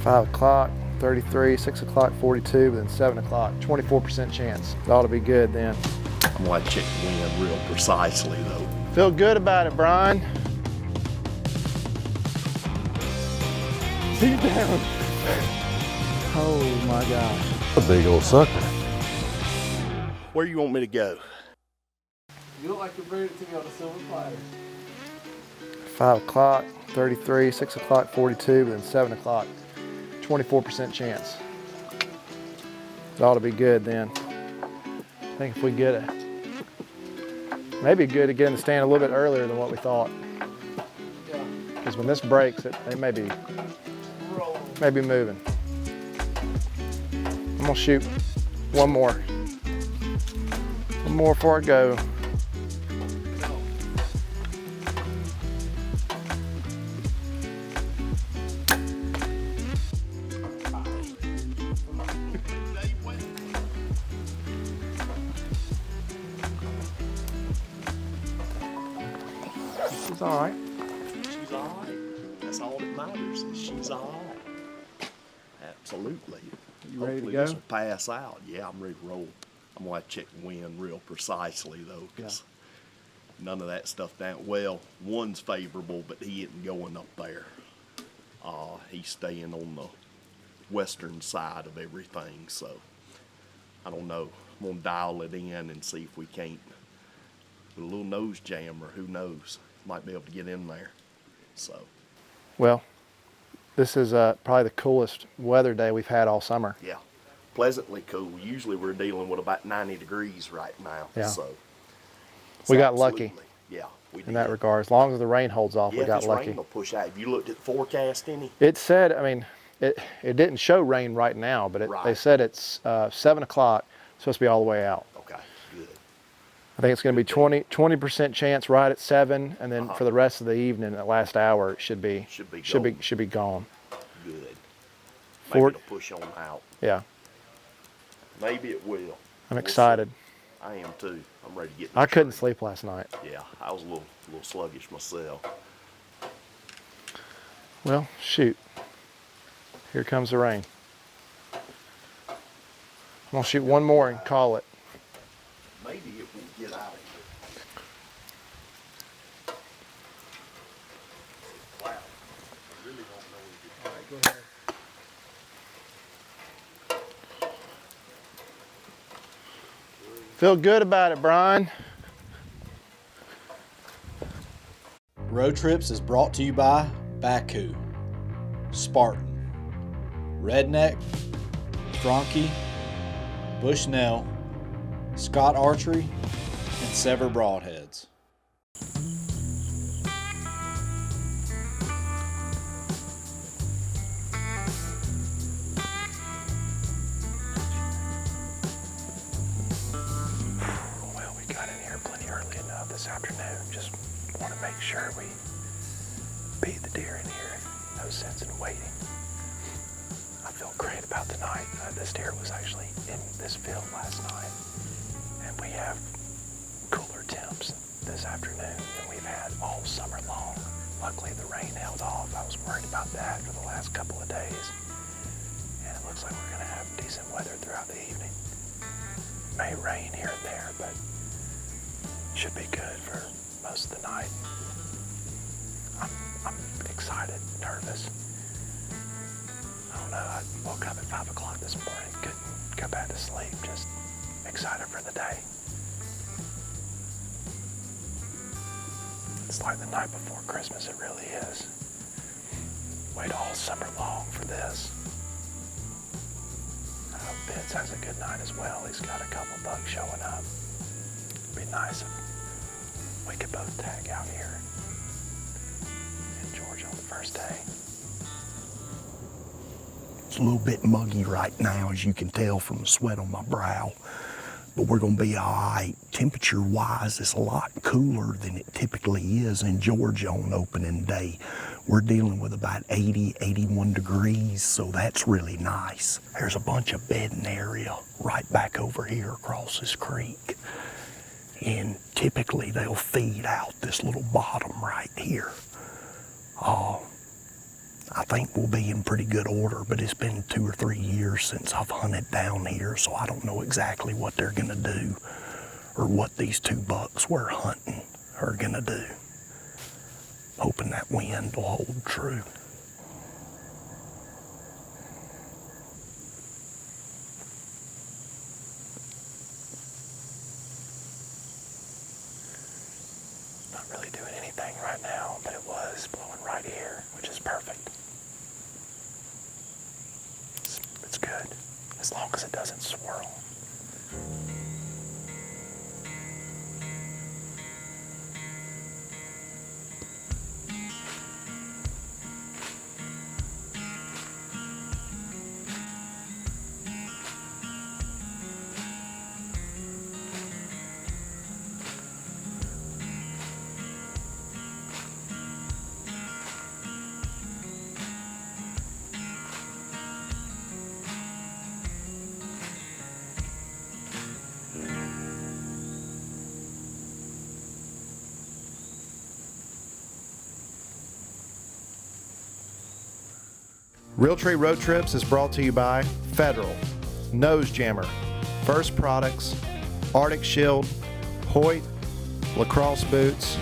5 o'clock, 33, 6 o'clock, 42, but then 7 o'clock, 24% chance. It ought to be good then. I'm gonna check the wind real precisely though. Feel good about it, Brian. He's down. Oh my gosh. A big old sucker. Where you want me to go? You look like you're bringing it to me on a silver platter. 5 o'clock, 33, 6 o'clock, 42, but then 7 o'clock, 24% chance. It ought to be good then. I think if we get it, maybe good to get in the stand a little bit earlier than what we thought. Because when this breaks, it may be moving. I'm gonna shoot one more before I go. She's all right. She's all right. That's all that matters is she's all right. Absolutely. You ready to Hopefully go? this will pass out. Yeah, I'm ready to roll. I'm gonna check the wind real precisely though, because none of that stuff down. Well, one's favorable, but he isn't going up there. He's staying on the western side of everything, so I don't know. I'm gonna dial it in and see if we can't. With a little nose jammer, who knows? Might be able to get in there. So. Well, this is probably the coolest weather day we've had all summer. Yeah, pleasantly cool. Usually we're dealing with about 90 degrees right now. Yeah. So We got lucky. Yeah, we did. In that regard, as long as the rain holds off, Yeah, we got this lucky. rain will push out. Have you looked at the forecast any? It said, I mean, it didn't show rain right now, but Right. they said it's 7 o'clock, supposed to be all the way out. Okay, good. I think it's going to be 20% chance right at 7, and then for the rest of the evening, that last hour, it should be gone. Good. Maybe Fort- it'll push on out. Yeah, Maybe it will. I'm We'll excited. see. I am too. I'm ready to get. I couldn't sleep last night. Yeah, I was a little sluggish myself. Well, shoot. Here comes the rain. I'm gonna shoot one more and call it. Maybe it won't get out of here. Wow. I really don't know if it. All right, go ahead. Feel good about it, Brian. Road Trips is brought to you by Baku, Spartan, Redneck, Franke, Bushnell, Scott Archery, and Sever Broadheads. Well, we got in here plenty early enough this afternoon. Just want to make sure we beat the deer in here. No sense in waiting. I feel great about tonight. This deer was actually in this field last night, and we have cooler temps this afternoon than we've had all summer long. Luckily, the rain held off. I was worried about that for the last couple of days, and it looks like we're going to have decent weather throughout the evening. May rain here and there, but should be good for most of the night. I'm excited, nervous. I don't know, I woke up at 5 o'clock this morning, couldn't go back to sleep, just excited for the day. It's like the night before Christmas, it really is. Wait all summer long for this. I hope Vince has a good night as well. He's got a couple bucks showing up. It'd be nice if we could both tag out here in Georgia on the first day. It's a little bit muggy right now, as you can tell from the sweat on my brow, but we're gonna be all right. Temperature-wise, it's a lot cooler than it typically is in Georgia on opening day. We're dealing with about 80, 81 degrees, so that's really nice. There's a bunch of bedding area right back over here across this creek, and typically they'll feed out this little bottom right here. I think we'll be in pretty good order, but it's been 2 or 3 years since I've hunted down here, so I don't know exactly what they're gonna do or what these 2 bucks we're hunting are gonna do. Hoping that wind will hold true. Not really doing anything right now, but it was blowing right here, which is perfect. It's good, as long as it doesn't swirl. Realtree Road Trips is brought to you by Federal, Nose Jammer, First Products, Arctic Shield, Hoyt, Lacrosse Boots,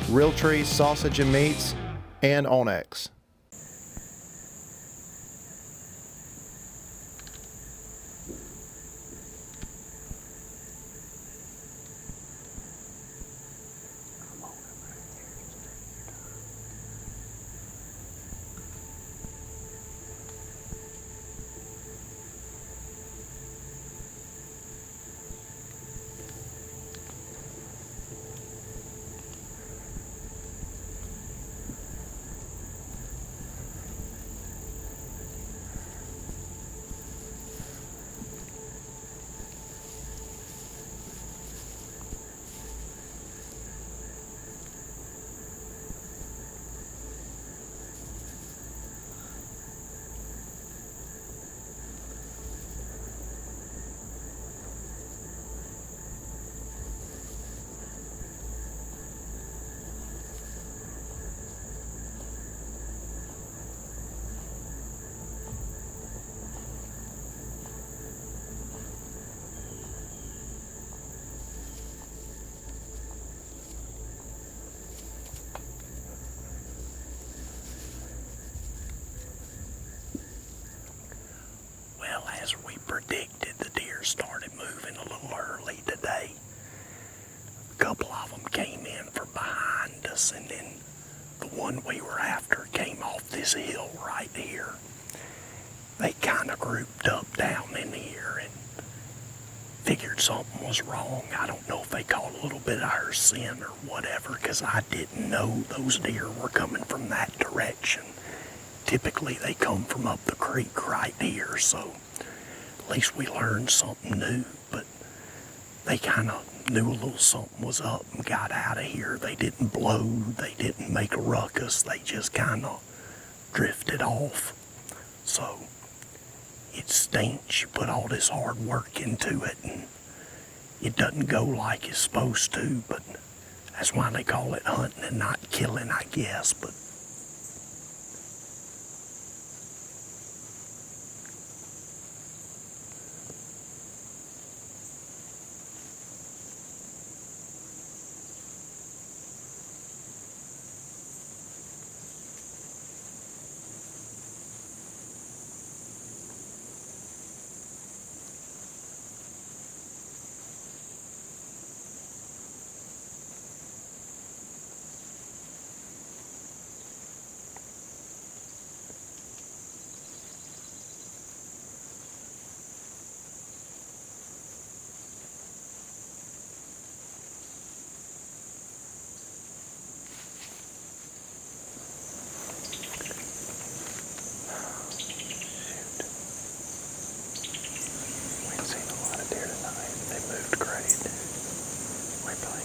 Realtree Sausage and Meats, and Onyx. Well, as we predicted, the deer started moving a little early today. A couple of them came in from behind us, and then the one we were after came off this hill right here. They kind of grouped up down in here and figured something was wrong. I don't know if they caught a little bit of our scent or whatever, because I didn't know those deer were coming from that direction. Typically they come from up the creek right here, so at least we learned something new. But they kind of knew a little something was up and got out of here. They didn't blow, they didn't make a ruckus, they just kind of drifted off. So it stinks. You put all this hard work into it and it doesn't go like it's supposed to, but that's why they call it hunting and not killing, I guess. But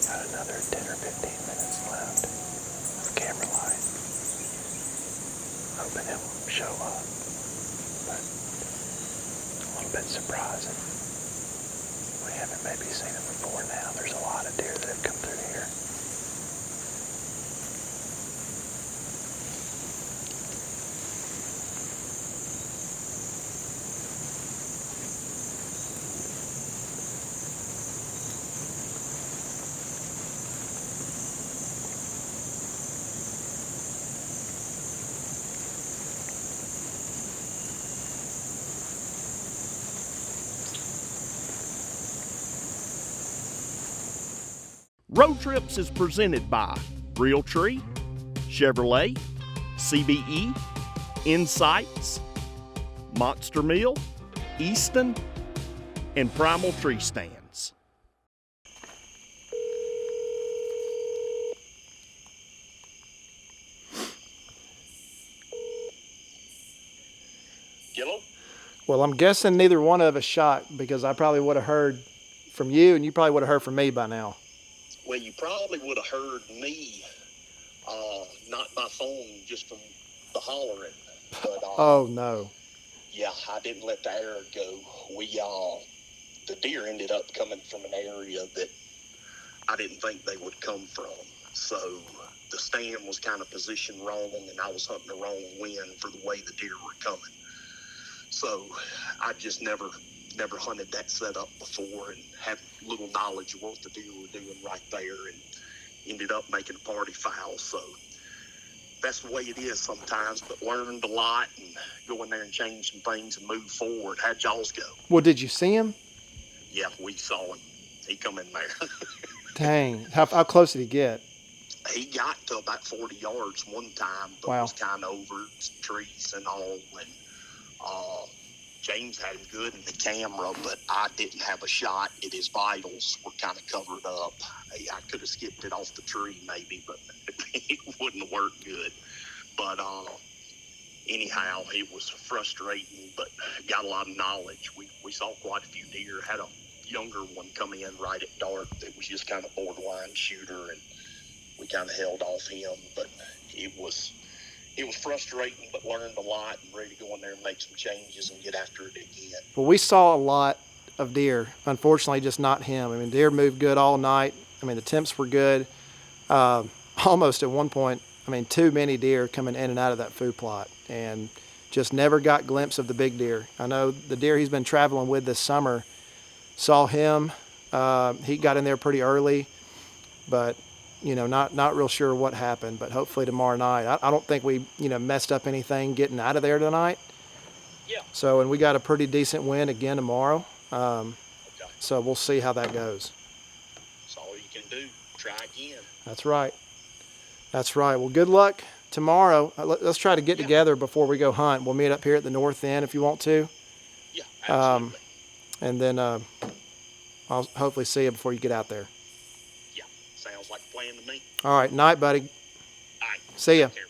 another 10 or 15 minutes left of camera light. Hoping it will show up, but a little bit surprising. We haven't maybe seen it before now. There's a lot of deer that have come through here. Road Trips is presented by Realtree, Chevrolet, CBE, Insights, Monster Mill, Easton, and Primal Tree Stands. Yellow? Well, I'm guessing neither one of us shot because I probably would have heard from you and you probably would have heard from me by now. Well, you probably would have heard me, not by phone, just from the hollering. But, Oh, no. yeah, I didn't let the air go. The deer ended up coming from an area that I didn't think they would come from. So the stand was kind of positioned wrong, and I was hunting the wrong wind for the way the deer were coming. So I just never hunted that setup before and had little knowledge of what the deer were doing right there, and ended up making a party foul. So that's the way it is sometimes, but learned a lot and go in there and change some things and move forward. How'd y'all's go? Well, did you see him? Yeah, we saw him. He come in there. Dang. How close did he get? He got to about 40 yards one time, but Wow. was kind of over trees and all. And James had him good in the camera, but I didn't have a shot. His vitals were kind of covered up. I could have skipped it off the tree maybe, but it wouldn't have worked good. But anyhow, it was frustrating, but got a lot of knowledge. We saw quite a few deer. Had a younger one come in right at dark that was just kind of borderline shooter, and we kind of held off him. But it was frustrating, but learned a lot and ready to go in there and make some changes and get after it again. Well, we saw a lot of deer. Unfortunately, just not him. I mean, deer moved good all night. I mean, the temps were good. Almost at one point, I mean, too many deer coming in and out of that food plot, and just never got a glimpse of the big deer. I know the deer he's been traveling with this summer, saw him. He got in there pretty early, but not real sure what happened. But hopefully tomorrow night. I don't think we messed up anything getting out of there tonight. Yeah. So, and we got a pretty decent wind again tomorrow. Okay. So we'll see how that goes. That's all you can do. Try again. That's right. That's right. Well, good luck tomorrow. Let's try to get together before we go hunt. We'll meet up here at the north end if you want to. Yeah, absolutely. And then I'll hopefully see you before you get out there. Yeah, sounds like a plan to me. All right. Night, buddy. All right. See ya. Take care.